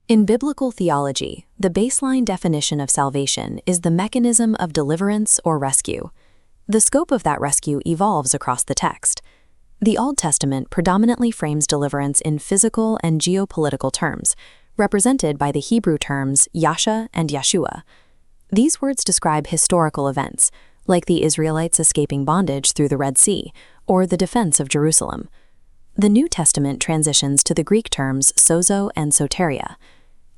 In biblical theology, the baseline definition of salvation is the mechanism of deliverance or rescue. The scope of that rescue evolves across the text. The Old Testament predominantly frames deliverance in physical and geopolitical terms, represented by the Hebrew terms Yasha and Yeshua. These words describe historical events, like the Israelites escaping bondage through the Red Sea, or the defense of Jerusalem. The New Testament transitions to the Greek terms sozo and soteria.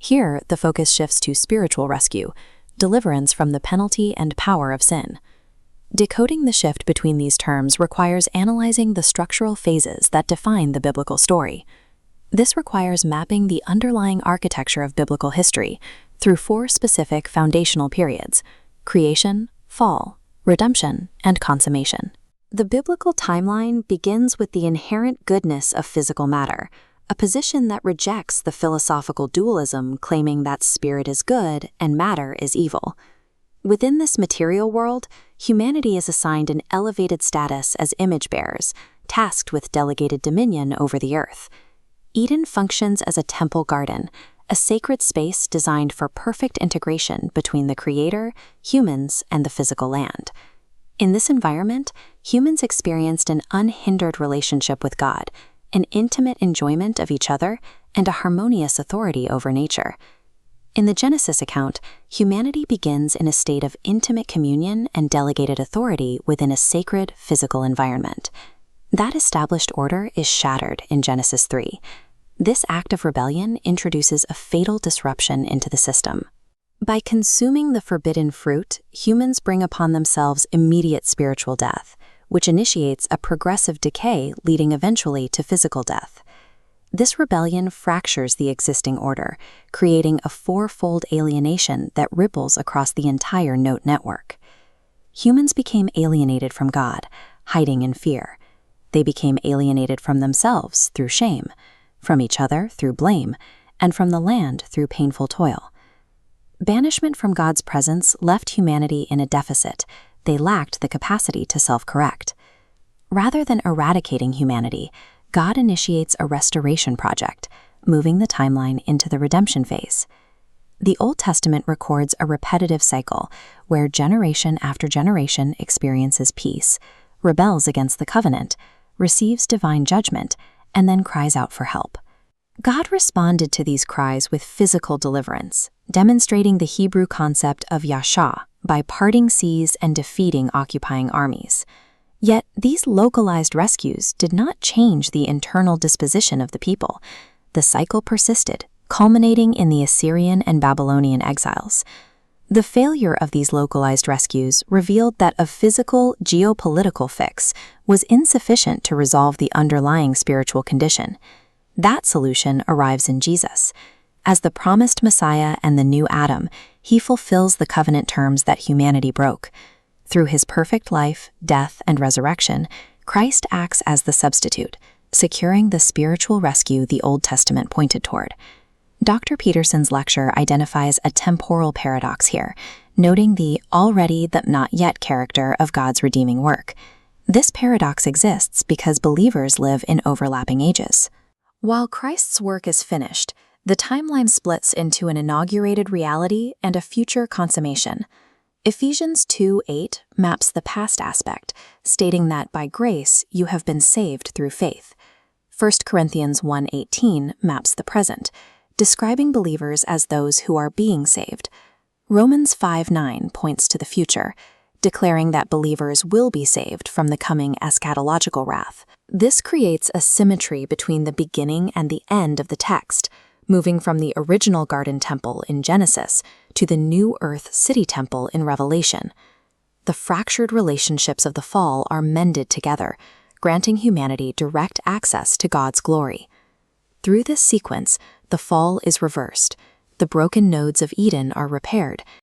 Here, the focus shifts to spiritual rescue, deliverance from the penalty and power of sin. Decoding the shift between these terms requires analyzing the structural phases that define the biblical story. This requires mapping the underlying architecture of biblical history through 4 specific foundational periods: creation, fall, redemption, and consummation. The biblical timeline begins with the inherent goodness of physical matter, a position that rejects the philosophical dualism claiming that spirit is good and matter is evil. Within this material world, humanity is assigned an elevated status as image bearers, tasked with delegated dominion over the earth. Eden functions as a temple garden, a sacred space designed for perfect integration between the Creator, humans, and the physical land. In this environment, humans experienced an unhindered relationship with God, an intimate enjoyment of each other, and a harmonious authority over nature. In the Genesis account, humanity begins in a state of intimate communion and delegated authority within a sacred physical environment. That established order is shattered in Genesis 3. This act of rebellion introduces a fatal disruption into the system. By consuming the forbidden fruit, humans bring upon themselves immediate spiritual death, which initiates a progressive decay leading eventually to physical death. This rebellion fractures the existing order, creating a 4-fold alienation that ripples across the entire note network. Humans became alienated from God, hiding in fear. They became alienated from themselves through shame, from each other through blame, and from the land through painful toil. Banishment from God's presence left humanity in a deficit. They lacked the capacity to self-correct. Rather than eradicating humanity, God initiates a restoration project, moving the timeline into the redemption phase. The Old Testament records a repetitive cycle where generation after generation experiences peace, rebels against the covenant, receives divine judgment, and then cries out for help. God responded to these cries with physical deliverance, demonstrating the Hebrew concept of Yasha by parting seas and defeating occupying armies. Yet these localized rescues did not change the internal disposition of the people. The cycle persisted, culminating in the Assyrian and Babylonian exiles. The failure of these localized rescues revealed that a physical, geopolitical fix was insufficient to resolve the underlying spiritual condition. That solution arrives in Jesus. As the promised Messiah and the new Adam, he fulfills the covenant terms that humanity broke. Through his perfect life, death, and resurrection, Christ acts as the substitute, securing the spiritual rescue the Old Testament pointed toward. Dr. Peterson's lecture identifies a temporal paradox here, noting the already but not yet character of God's redeeming work. This paradox exists because believers live in overlapping ages. While Christ's work is finished, the timeline splits into an inaugurated reality and a future consummation. Ephesians 2:8 maps the past aspect, stating that by grace you have been saved through faith. 1 Corinthians 1:18 maps the present, describing believers as those who are being saved. Romans 5:9 points to the future, declaring that believers will be saved from the coming eschatological wrath. This creates a symmetry between the beginning and the end of the text, moving from the original garden temple in Genesis to the new earth city temple in Revelation. The fractured relationships of the fall are mended together, granting humanity direct access to God's glory. Through this sequence, the fall is reversed. The broken nodes of Eden are repaired,